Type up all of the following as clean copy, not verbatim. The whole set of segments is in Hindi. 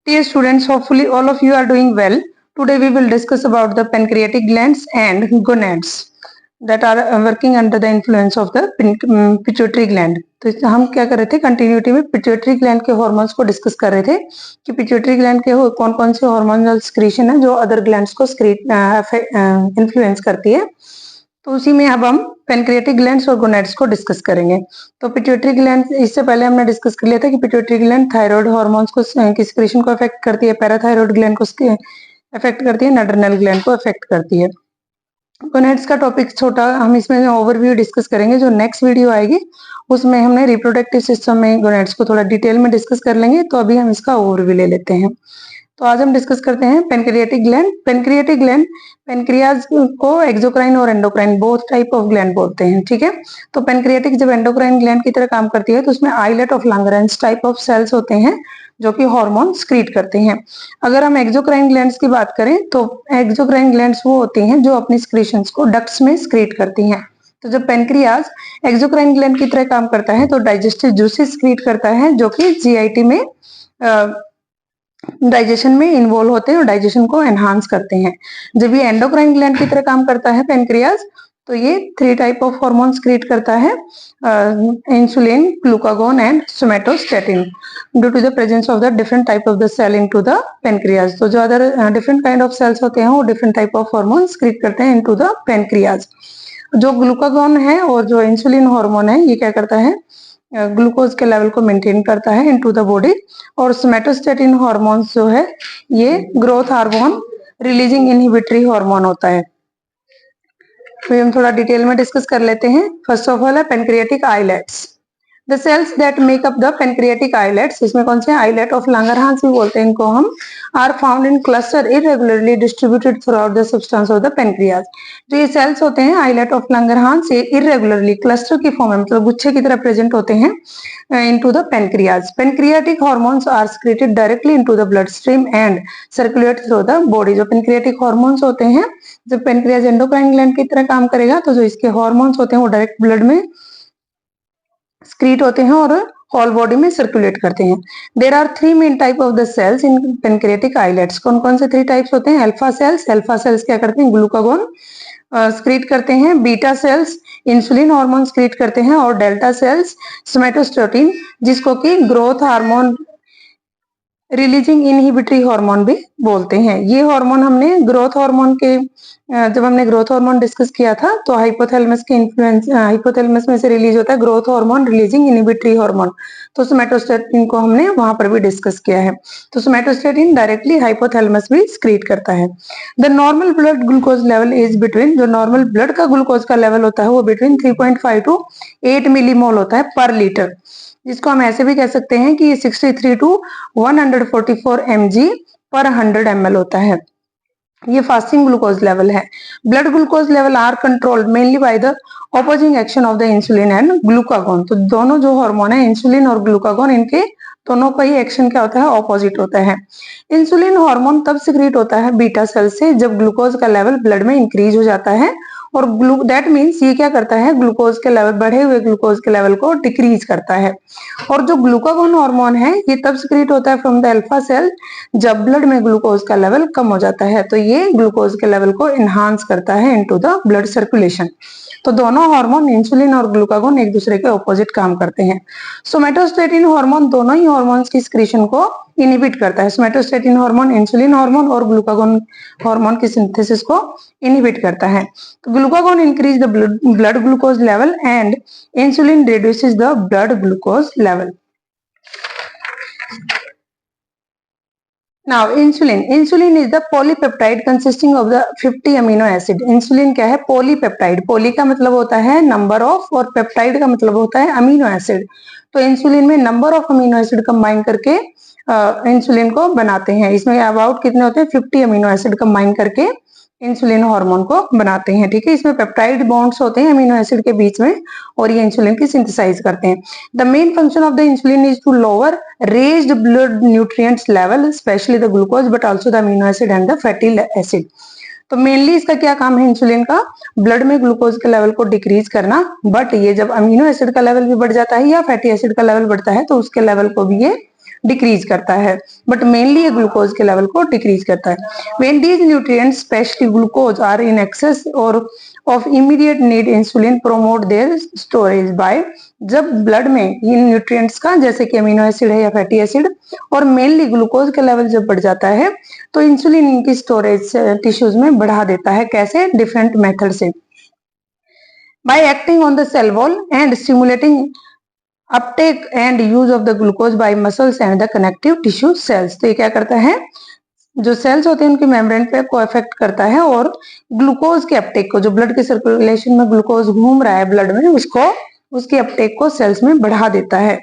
Dear students, hopefully all of you are doing well. Today we will discuss about the pancreatic glands and gonads that are working under the influence of the pituitary gland. तो हम क्या कर रहे थे, कंटिन्यूटी में पिट्यूटरी ग्लैंड के हार्मोन्स को डिस्कस कर रहे थे कि पिट्यूटरी ग्लैंड के कौन कौन से हार्मोनल सिक्रीशन है जो अदर ग्लैंड्स को इन्फ्लुएंस करती है। तो उसी में अब हम पेनक्रियाटिक ग्लैंड्स और गोनेड्स को डिस्कस करेंगे। तो पिट्यूटरी ग्लैंड, इससे पहले हमने डिस्कस कर लिया था कि पिट्यूटरी ग्लैंड थायराइड हार्मोन्स को की सिक्रीशन को अफेक्ट करती है, पैराथायराइड ग्लैंड को अफेक्ट करती है, नड्रेनल ग्लैंड को अफेक्ट करती है। गोनेड्स का टॉपिक छोटा, हम इसमें ओवरव्यू डिस्कस करेंगे। जो नेक्स्ट वीडियो आएगी उसमें हमने रिप्रोडक्टिव सिस्टम में गोनेड्स को थोड़ा डिटेल में डिस्कस कर लेंगे। तो अभी हम इसका ओवरव्यू ले लेते हैं। तो आज हम डिस्कस करते हैं pancreatic gland. Pancreatic gland, pancreas को एक्सोक्राइन और endocrine both type of gland बोलते हैं, ठीक है। तो पेनक्रियाटिक जब एंडोक्राइन ग्लैंड की तरह काम करती है तो उसमें islet of Langerhans type of cells होते हैं जो कि हार्मोन स्क्रीट करते हैं। अगर हम एक्सोक्राइन ग्लैंड्स की बात करें तो एक्सोक्राइन ग्लैंड्स वो होती हैं जो अपनी सिक्रीशंस को डक्ट्स में स्क्रीट करती हैं। तो जब पेनक्रियाज एक्सोक्राइन ग्लैंड की तरह काम करता है तो डाइजेस्टिव जूसेस स्क्रीट करता है जो कि जीआईटी में डाइजेशन में इन्वॉल्व होते हैं और डाइजेशन को एनहांस करते हैं। जब ये एंडोक्राइन ग्लैंड की तरह काम करता है पेनक्रियाज, तो ये 3 टाइप ऑफ हार्मोन क्रिएट करता है, insulin, glucagon and somatostatin, due to the presence of the different type of the cell into the pancreas. तो जो other different kind of cells होते हैं वो different type of hormone create करते हैं इनटू द पेनक्रियाज। जो ग्लूकागोन है और जो इंसुलिन हार्मोन है ये क्या करता है, ग्लूकोज के लेवल को मेंटेन करता है इनटू द बॉडी। और सोमेटोस्टेटिन हार्मोन्स जो है ये growth hormone releasing inhibitory hormone होता है। तो हम थोड़ा डिटेल में डिस्कस कर लेते हैं। फर्स्ट ऑफ ऑल है pancreatic islets. The cells that make up the pancreatic islets, इसमें कौन से आइलेट ऑफ लैंगरहांस भी बोलते हैं इनको हम, are found in cluster irregularly distributed throughout the substance of the pancreas. जो ये सेल्स होते हैं आइलेट ऑफ लैंगरहांस से इरेगुलरली क्लस्टर की फॉर्म में, मतलब गुच्छे की तरह प्रेजेंट होते हैं into the pancreas. Pancreatic hormones are secreted directly into the bloodstream and circulate through the body. जो pancreatic hormones होते हैं, जब pancreas endocrine gland की तरह काम करेगा तो जो इसके hormones होते हैं वो डायरेक्ट ब्लड में secrete होते हैं और होल बॉडी में सर्कुलेट करते हैं। There are 3 main type of the cells in pancreatic islets. कौन कौन से 3 टाइप्स होते हैं? अल्फा सेल्स, अल्फा सेल्स क्या करते हैं, ग्लूकागोन स्क्रीट करते हैं। बीटा सेल्स इंसुलिन हार्मोन स्क्रीट करते हैं। और डेल्टा सेल्स सोमेटोस्टेटिन, जिसको कि growth hormone releasing inhibitory hormone भी बोलते हैं। ये हार्मोन हमने ग्रोथ हार्मोन के, जब हमने ग्रोथ हार्मोन डिस्कस किया था तो हाइपोथैलेमस के इन्फ्लुएंस, हाइपोथैलेमस में से रिलीज होता है growth hormone releasing inhibitory hormone. तो सोमेटोस्टेटिन को हमने वहां पर भी डिस्कस किया है। तो सोमेटोस्टेटिन डायरेक्टली हाइपोथैलेमस भी स्क्रीट करता है। The normal blood glucose level is between, जो नॉर्मल ब्लड का ग्लूकोज का लेवल होता है वो बिटवीन 3.5 टू 8 मिलीमोल होता है पर लीटर, जिसको हम ऐसे भी कह सकते हैं कि 63 टू 144 mg पर 100 ml होता है। ये फास्टिंग ग्लूकोज लेवल है। Blood glucose level are controlled mainly by the opposing action of the insulin and glucagon. तो दोनों जो हार्मोन है इंसुलिन और ग्लूकागोन, इनके दोनों का ही एक्शन क्या होता है, ऑपोजिट होता है। इंसुलिन हार्मोन तब सिक्रीट होता है बीटा सेल से जब ग्लूकोज का लेवल ब्लड में इंक्रीज हो जाता है, और दैट मीन्स ये क्या करता है, ग्लूकोज के लेवल, बढ़े हुए ग्लूकोज के लेवल को डिक्रीज करता है। और जो ग्लूकागोन हार्मोन है ये तब सिक्रीट होता है फ्रॉम द अल्फा सेल जब ब्लड में ग्लूकोज का लेवल कम हो जाता है। तो ये ग्लूकोज के लेवल को एनहांस करता है इनटू द ब्लड सर्कुलेशन। तो दोनों हार्मोन इंसुलिन और ग्लूकागोन एक दूसरे के ऑपोजिट काम करते हैं। सोमेटोस्टेटिन हार्मोन दोनों ही हार्मोन्स की सिक्रीशन को इनहिबिट करता है। सोमेटोस्टेटिन हार्मोन इंसुलिन हार्मोन और ग्लूकागोन हार्मोन की सिंथेसिस को इनहिबिट करता है। तो glucagon increase the blood glucose level and insulin reduces the blood glucose level. Now insulin is the polypeptide consisting of the 50 amino acid। Insulin क्या है, पॉलीपेप्टाइड। पॉली का मतलब होता है नंबर ऑफ और पेप्टाइड का मतलब होता है अमीनो एसिड। तो इंसुलिन में number of amino acid combine करके इंसुलिन को बनाते हैं। इसमें अबाउट कितने होते हैं, 50 अमीनो एसिड कंबाइन करके इंसुलिन हार्मोन को बनाते हैं, ठीक है। इसमें पेप्टाइड बॉन्ड्स होते हैं अमीनो एसिड के बीच में और ये इंसुलिन की सिंथेसाइज करते हैं। The main function of the insulin is to lower raised blood nutrients level specially the glucose but also the amino acid and the fatty acid. तो मेनली इसका क्या काम है इंसुलिन का, ब्लड में ग्लूकोज के लेवल को डिक्रीज करना, बट ये जब अमीनो एसिड का लेवल भी बढ़ जाता है या फैटी एसिड का लेवल बढ़ता है तो उसके लेवल को भी ये डिक्रीज करता है, बट मेनली ये ग्लूकोज के लेवल को डिक्रीज करता है। When these nutrients specially glucose are in excess or of immediate need insulin promote their storage by, जब ब्लड में इन न्यूट्रिएंट्स का जैसे कि अमीनो एसिड है या फैटी एसिड और मेनली ग्लूकोज का लेवल जब बढ़ जाता है तो इंसुलिन इनकी स्टोरेज टिश्यूज में बढ़ा देता है। कैसे? डिफरेंट मेथड से, by acting on the cell wall and stimulating uptake and use of the glucose by muscles and the connective tissue cells। तो ये क्या करता है, जो सेल्स होते हैं उनकी मेम्ब्रेन पे को अफेक्ट करता है और ग्लूकोज के अपटेक को, जो ब्लड के सर्कुलेशन में ग्लूकोज घूम रहा है ब्लड में, उसको उसके अपटेक को सेल्स में बढ़ा देता है।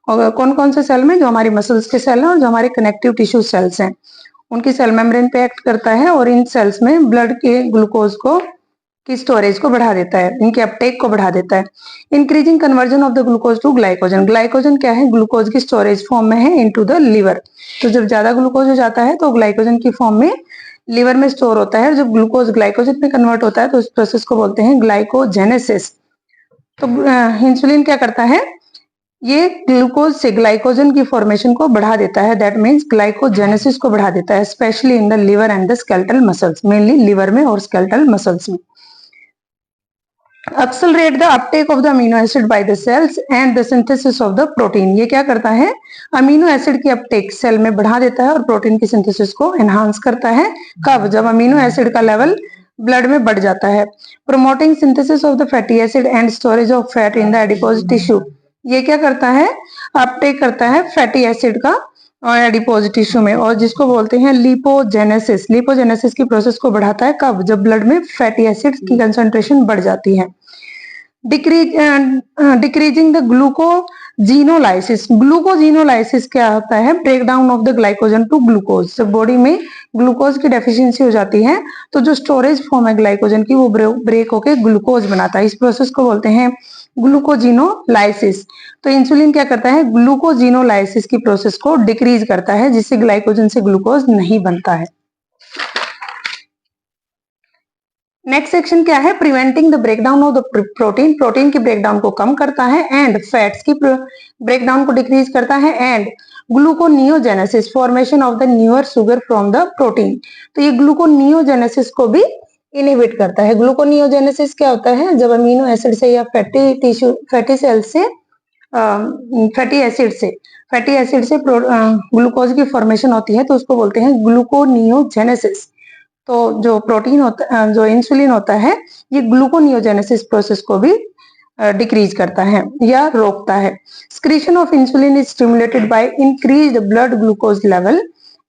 और कौन कौन से सेल में? जो हमारी मसल्स के सेल हैं और जो हमारे कनेक्टिव टिश्यू सेल्स हैं, उनकी सेल मेम्ब्रेन पे एक्ट करता है और इन सेल्स में ब्लड के ग्लूकोज को की स्टोरेज को बढ़ा देता है, इनके अपटेक को बढ़ा देता है। Increasing conversion of the glucose to glycogen. Glycogen क्या है? ग्लूकोज की स्टोरेज फॉर्म में है इनटू द लिवर। तो जब ज्यादा ग्लूकोज हो जाता है तो ग्लाइकोजन की फॉर्म में लिवर में स्टोर होता है। जब ग्लूकोज ग्लाइकोजन में कन्वर्ट होता है तो उस प्रोसेस को बोलते हैं ग्लाइकोजेनेसिस। तो इंसुलिन क्या करता है? ये ग्लूकोज से ग्लाइकोजन की फॉर्मेशन को बढ़ा देता है, दैट मीन्स ग्लाइकोजेनेसिस को बढ़ा देता है, specially in the liver and the skeletal muscles, mainly liver में और स्केलेटल मसल्स में। accelerate the uptake of the amino acid by the cells and the synthesis of the protein। ये क्या करता है? अमीनो एसिड की अपटेक सेल में बढ़ा देता है और प्रोटीन की सिंथेसिस को एनहांस करता है। कब? जब अमीनो एसिड का लेवल ब्लड में बढ़ जाता है। Promoting synthesis of the fatty acid and storage of fat in the adipose tissue. ये क्या करता है? अपटेक करता है फैटी एसिड का एडिपोज टिश्यू में, और जिसको बोलते हैं लिपोजेनेसिस। लिपोजेनेसिस की प्रोसेस को बढ़ाता है। कब? जब ब्लड में फैटी एसिड की कंसंट्रेशन बढ़ जाती है। Decreasing the ग्लूकोजीनोलाइसिस। ग्लूकोजीनोलाइसिस क्या होता है? Break down of the glycogen to glucose. जब बॉडी में ग्लूकोज की डेफिशिएंसी हो जाती है तो जो स्टोरेज फॉर्म है ग्लाइकोजन की वो ब्रेक होकर ग्लूकोज बनाता है। इस प्रोसेस को बोलते हैं ग्लूकोजीनोलाइसिस। तो इंसुलिन क्या करता है? ग्लूकोजीनोलाइसिस की प्रोसेस को डिक्रीज करता है, जिससे ग्लाइकोजन से ग्लूकोज नहीं बनता है। नेक्स्ट सेक्शन क्या है? Preventing the breakdown of the protein. Protein की ब्रेकडाउन को कम करता है एंड फैट्स की ब्रेकडाउन को डिक्रीज करता है and gluconeogenesis, formation of the newer sugar from the protein. तो ये ग्लूकोनियोजेनेसिस को भी इनहिबिट करता है। ग्लूकोनियोजेनेसिस क्या होता है? जब अमीनो एसिड से या फैटी सेल से फैटी एसिड से ग्लूकोज की फॉर्मेशन होती है तो उसको बोलते हैं ग्लूकोनियोजेनेसिस। तो जो प्रोटीन होता जो इंसुलिन होता है ये ग्लूकोनियोजेनेसिस प्रोसेस को भी डिक्रीज करता है या रोकता है। Secretion of insulin is stimulated by increased blood glucose level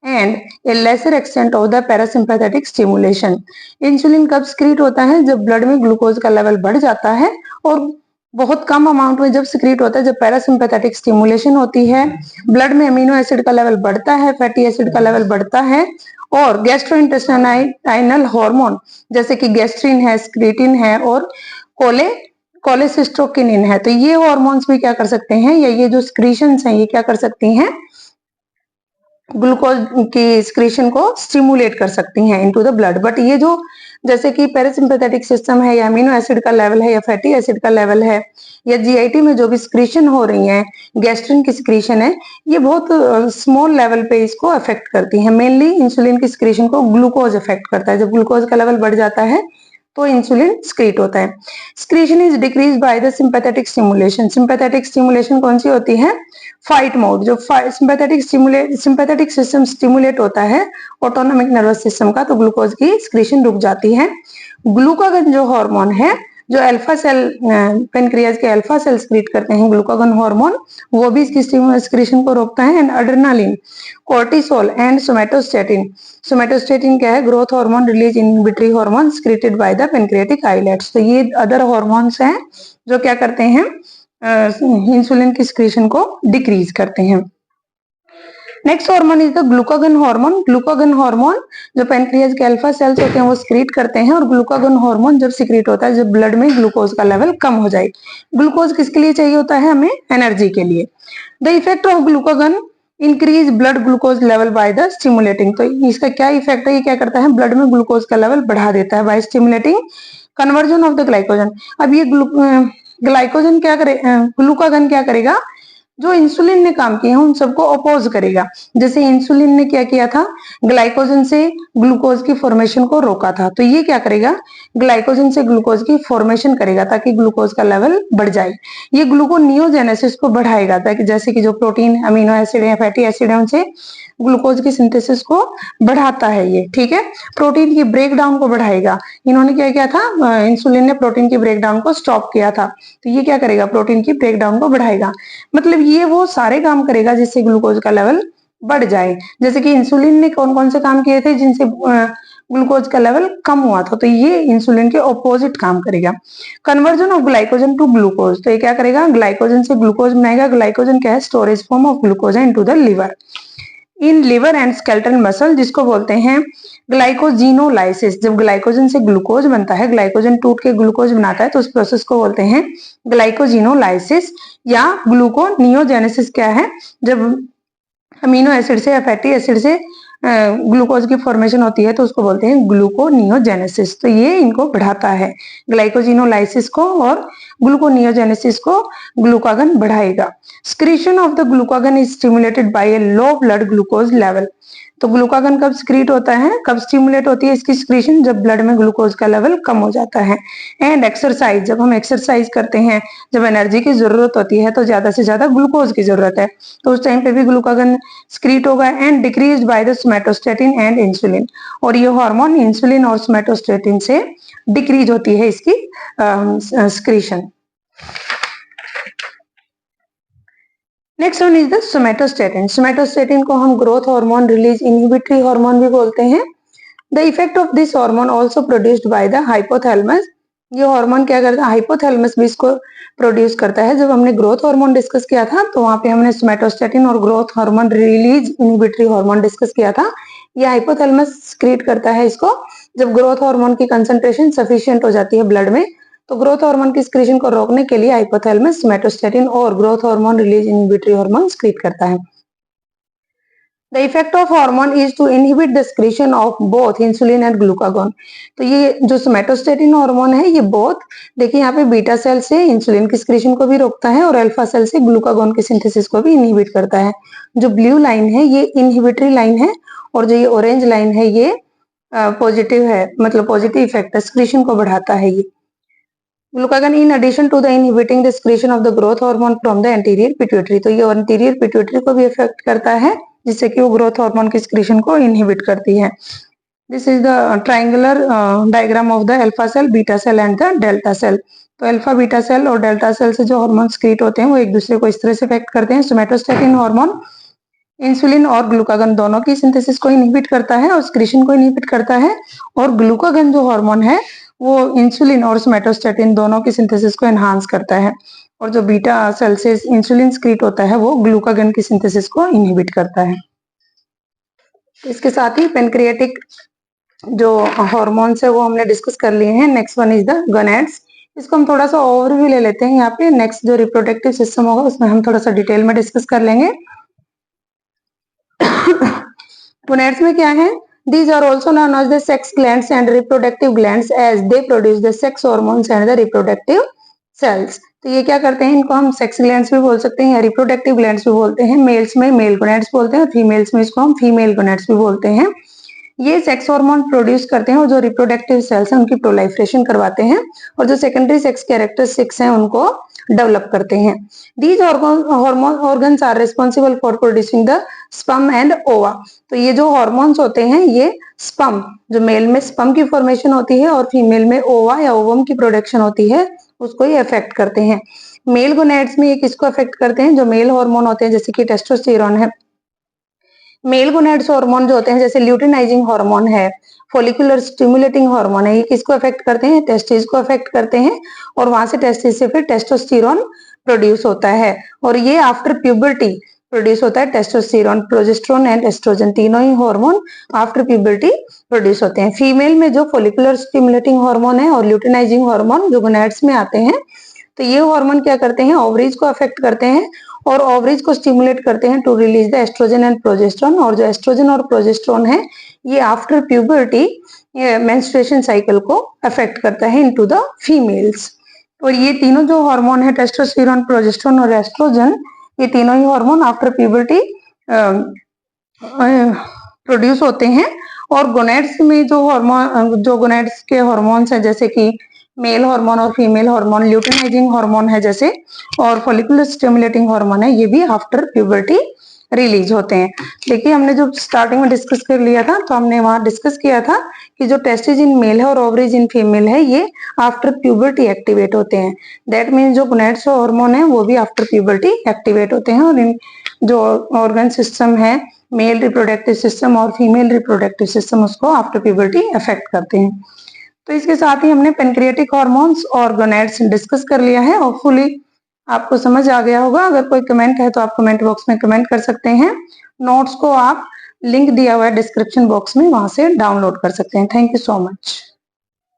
and A laser extent of the parasympathetic stimulation. Insulin कब स्क्रीट होता है? जब ब्लड में ग्लूकोज का लेवल बढ़ जाता है और बहुत कम अमाउंट में जब सिक्रीट होता है, जब पैरासिम्पैथेटिक स्टिमुलेशन होती है, ब्लड में अमीनो एसिड का लेवल बढ़ता है, फैटी एसिड का लेवल बढ़ता है और गैस्ट्रोइंटेस्टाइनल हार्मोन जैसे कि गैस्ट्रिन है, स्क्रीटिन है और कोलेसिस्टोकिनिन है, तो ये हार्मोन्स भी क्या कर सकते हैं, या ये जो स्क्रीशंस हैं ये क्या कर सकती हैं? ग्लूकोज की स्क्रीशन को स्टिमुलेट कर सकती हैं इनटू द ब्लड। बट ये जो जैसे कि पैरासिम्पैथेटिक सिस्टम है या अमीनो एसिड का लेवल है या फैटी एसिड का लेवल है या जीआईटी में जो भी स्क्रीशन हो रही है, गैस्ट्रिन की स्क्रीशन है, ये बहुत स्मॉल लेवल पे इसको अफेक्ट करती है। मेनली इंसुलिन की स्क्रीशन को ग्लूकोज अफेक्ट करता है। जब ग्लूकोज का लेवल बढ़ जाता है तो इंसुलिन स्क्रीट होता है। Secretion is decrease by the sympathetic stimulation. Sympathetic stimulation कौन सी होती है? Fight mode. जो सिंपैथेटिक सिस्टम स्टिमुलेट होता है ऑटोनॉमिक नर्वस सिस्टम का, तो ग्लूकोज की स्क्रीशन रुक जाती है। ग्लूकागन जो हार्मोन है, जो अल्फा सेल पेनक्रियाज के अल्फा सेल स्क्रीट करते हैं ग्लूकागन हार्मोन, वो भी इसकी स्क्रीशन को रोकता है। And adrenaline, cortisol and somatostatin. Somatostatin क्या है? Growth hormone release inhibitory hormone secreted by the pancreatic islets. तो ये अदर हार्मोन्स हैं जो क्या करते हैं? इंसुलिन की स्क्रीशन को डिक्रीज करते हैं। Next hormone is the glucagon hormone. Glucagon hormone जो पेनक्रियाज के अल्फा सेल्स होते हैं वो स्क्रीट करते हैं, और ग्लूकागन हार्मोन जब सिक्रीट होता है जब ब्लड में ग्लूकोज का लेवल कम हो जाए। ग्लूकोज किसके लिए चाहिए होता है? हमें एनर्जी के लिए। The effect of glucagon increase blood glucose level by the stimulating. तो इसका क्या इफेक्ट है? ये क्या करता है? ब्लड में ग्लूकोज का लेवल बढ़ा देता है by stimulating conversion of the glycogen. अब ये ग्लाइकोजन क्या करे, ग्लूकागन क्या करेगा? जो इंसुलिन ने काम किया है उन सबको अपोज करेगा। जैसे इंसुलिन ने क्या किया था, ग्लाइकोजन से ग्लूकोज की फॉर्मेशन को रोका था, तो ये क्या करेगा, ग्लाइकोजन से ग्लूकोज की फॉर्मेशन करेगा ताकि ग्लूकोज का लेवल बढ़ जाए। ये ग्लूकोनियोजेनेसिस को बढ़ाएगा ताकि जैसे कि जो प्रोटीन, अमीनो एसिड या फैटी एसिड है उनसे ग्लूकोज की सिंथेसिस को बढ़ाता है ये, ठीक है। प्रोटीन की ब्रेक डाउन को बढ़ाएगा। इन्होंने क्या किया था, इंसुलिन ने प्रोटीन की ब्रेक डाउन को स्टॉप किया था, तो ये क्या करेगा, प्रोटीन की ब्रेक डाउन को बढ़ाएगा। मतलब ये वो सारे काम करेगा जिससे ग्लूकोज का लेवल बढ़ जाए। जैसे कि इंसुलिन ने कौन कौन से काम किए थे जिनसे ग्लूकोज का लेवल कम हुआ था, तो ये इंसुलिन के ऑपोजिट काम करेगा। Conversion of glycogen to glucose, तो ये क्या करेगा, ग्लाइकोजन से ग्लूकोज बनाएगा। ग्लाइकोजन क्या है, storage form of glucose into the liver. In liver and skeletal muscle, जिसको बोलते हैं ग्लाइकोजिनोलाइसिस। जब ग्लाइकोजन से ग्लूकोज बनता है, ग्लाइकोजन टूट के ग्लूकोज बनाता है, तो उस प्रोसेस को बोलते हैं ग्लाइकोजिनोलाइसिस या ग्लूकोनियोजेनेसिस। क्या है, जब अमीनो एसिड से या फैटी एसिड से ग्लूकोज की फॉर्मेशन होती है तो उसको बोलते हैं ग्लूकोनियोजेनेसिस। तो ये इनको बढ़ाता है, ग्लाइकोजिनोलाइसिस को और ग्लूकोनियोजेनेसिस को ग्लूकागन बढ़ाएगा। Secretion of the glucagon is stimulated by A low blood glucose level. तो ग्लूकागन कब स्क्रीट होता है, कब स्टिमुलेट होती है इसकी स्क्रीशन, जब ब्लड में ग्लूकोज का लेवल कम हो जाता है। एंड एक्सरसाइज, जब हम एक्सरसाइज करते हैं, जब एनर्जी की जरूरत होती है तो ज्यादा से ज्यादा ग्लूकोज की जरूरत है, तो उस टाइम पे भी ग्लूकागन स्क्रीट होगा। And decrease by the somatostatin and insulin, और ये हार्मोन इंसुलिन और सोमेटोस्टेटिन से डिक्रीज होती है इसकी secretion. Next one is the somatostatin. Somatostatin को हम growth hormone release inhibitory hormone भी बोलते हैं। The effect of this hormone also produced by the hypothalamus. ये हार्मोन क्या करता है, हाइपोथैलेमस भी इसको प्रोड्यूस करता है। जब हमने ग्रोथ हार्मोन डिस्कस किया था तो वहां पे हमने सोमेटोस्टेटिन और growth hormone release inhibitory hormone discuss किया था। ये हाइपोथैलेमस क्रिएट करता है इसको। जब ग्रोथ हार्मोन की कंसंट्रेशन सफिशिएंट हो जाती है ब्लड में, तो ग्रोथ हार्मोन की स्क्रीशन को रोकने के लिए हाइपोथैलेमस सोमेटोस्टेटिन और growth hormone release inhibitory hormone create करता है। The effect of hormone is to inhibit the secretion of both insulin and glucagon। तो ये जो सोमेटोस्टेटिन हार्मोन है ये बोथ, देखिए यहाँ पे बीटा सेल से इंसुलिन की स्क्रीशन को भी रोकता है और अल्फा सेल से ग्लूकागोन की सिंथेसिस को भी इनहिबिट करता है। जो ब्लू लाइन है ये इनहिबिटरी लाइन है और जो ये ऑरेंज लाइन है ये पॉजिटिव है, मतलब पॉजिटिव इफेक्ट है, स्क्रीशन को बढ़ाता है ये glucagon in addition to the inhibiting the secretion of the growth hormone from the anterior pituitary. तो ये एंटीरियर पिट्यूटरी को भी इफेक्ट करता है जिससे कि वो ग्रोथ हार्मोन की सिक्रेशन को इनहिबिट करती है। This is the triangular diagram of the alpha cell, beta cell and the delta cell. तो अल्फा बीटा सेल और डेल्टा सेल से जो हार्मोन क्रिएट होते हैं वो एक दूसरे को इस तरह से इफेक्ट करते हैं। सोमेटोस्टेटिन हार्मोन इंसुलिन और ग्लूकागन दोनों की सिंथेसिस को इनहिबिट करता है और सिक्रेशन को इनहिबिट करता है, और ग्लूकागन जो हार्मोन है वो इंसुलिन और सोमेटोस्टेटिन दोनों की सिंथेसिस को एनहांस करता है, और जो बीटा सेल से इंसुलिन क्रिएट होता है वो ग्लूकागन की सिंथेसिस को इनहिबिट करता है। इसके साथ ही पेनक्रियाटिक जो हार्मोन्स है वो हमने डिस्कस कर लिए हैं। Next one is the gonads. इसको हम थोड़ा सा ओवरव्यू ले लेते हैं। यहाँ पे नेक्स्ट जो रिप्रोडक्टिव सिस्टम होगा उसमें हम थोड़ा सा डिटेल में डिस्कस कर लेंगे। गोनेड्स में क्या है, these are also known as the sex glands and reproductive glands as they produce the sex hormones and the reproductive cells। तो ये क्या करते हैं, इनको हम सेक्स ग्लैंड्स भी बोल सकते हैं या रिप्रोडक्टिव ग्लैंड्स भी बोलते हैं। मेल्स में मेल गोनेड्स बोलते हैं और फीमेल्स में इसको हम फीमेल गोनेड्स भी बोलते हैं। ये सेक्स हार्मोन प्रोड्यूस करते हैं और जो रिप्रोडक्टिव सेल्स हैं उनकी प्रोलाइफरेशन करवाते हैं और जो सेकेंडरी सेक्स कैरेक्टरिस्टिक्स हैं उनको डेवलप करते हैं। These hormone organs are responsible for producing the sperm and ova. तो ये जो हार्मोन्स होते हैं ये स्पर्म, जो मेल में स्पर्म की फॉर्मेशन होती है और फीमेल में ओवा या ओवम की प्रोडक्शन होती है, उसको ये अफेक्ट करते हैं। मेल गोनेड्स में ये किसको अफेक्ट करते हैं, जो मेल हार्मोन होते हैं जैसे कि टेस्टोस्टेरोन है। मेल गोनेड्स हार्मोन जो होते हैं जैसे ल्यूटिनाइजिंग हार्मोन है, फोलिकुलर स्टिमुलेटिंग हार्मोन है, ये किसको अफेक्ट करते हैं, टेस्टिस को अफेक्ट करते हैं और वहां से टेस्टिस से फिर टेस्टोस्टेरोन प्रोड्यूस होता है और ये आफ्टर प्यूबर्टी प्रोड्यूस होता है। टेस्टोस्टेरोन, प्रोजेस्टेरोन एंड एस्ट्रोजन तीनों ही हार्मोन आफ्टर प्यूबर्टी प्रोड्यूस होते हैं। फीमेल में जो फोलिकुलर स्टिमुलेटिंग हार्मोन है और ल्यूटिनाइजिंग हार्मोन जो गोनेड्स में आते हैं, तो ये हार्मोन क्या करते हैं, ओवरीज को अफेक्ट करते हैं और ओवरीज को स्टिमुलेट करते हैं to release the estrogen and progesterone. और जो एस्ट्रोजन और प्रोजेस्टेरोन है ये आफ्टर प्यूबर्टी मेंस्ट्रुएशन साइकिल को अफेक्ट करता है इनटू द फीमेल्स। और ये तीनों जो हार्मोन है टेस्टोस्टेरोन, प्रोजेस्टेरोन और एस्ट्रोजन, ये तीनों ही हार्मोन आफ्टर प्यूबर्टी प्रोड्यूस होते हैं। और गोनेड्स में जो हार्मोन, जो गोनेड्स के हार्मोन्स हैं जैसे कि मेल हार्मोन और फीमेल हार्मोन, ल्यूटिनाइजिंग हार्मोन है जैसे, और फॉलिकुलर स्टिमुलेटिंग हार्मोन है, ये भी आफ्टर प्यूबर्टी रिलीज होते हैं। देखिए हमने जो स्टार्टिंग में डिस्कस कर लिया था, तो हमने वहां डिस्कस किया था कि जो टेस्टिस इन मेल है और ओवरीज इन फीमेल है, ये आफ्टर प्यूबर्टी एक्टिवेट होते हैं। दैट मीन जो गोनेड्स हार्मोन है वो भी आफ्टर प्यूबर्टी एक्टिवेट होते हैं, और इन जो ऑर्गन सिस्टम है, मेल रिप्रोडक्टिव सिस्टम और फीमेल रिप्रोडक्टिव सिस्टम, उसको आफ्टर प्यूबर्टी अफेक्ट करते हैं। तो इसके साथ ही हमने पेनक्रियाटिक हार्मोन्स और गोनेड्स डिस्कस कर लिया है। होपफुली आपको समझ आ गया होगा। अगर कोई कमेंट है तो आप कमेंट बॉक्स में कमेंट कर सकते हैं। नोट्स को आप लिंक दिया हुआ है डिस्क्रिप्शन बॉक्स में, वहां से डाउनलोड कर सकते हैं। Thank you so much.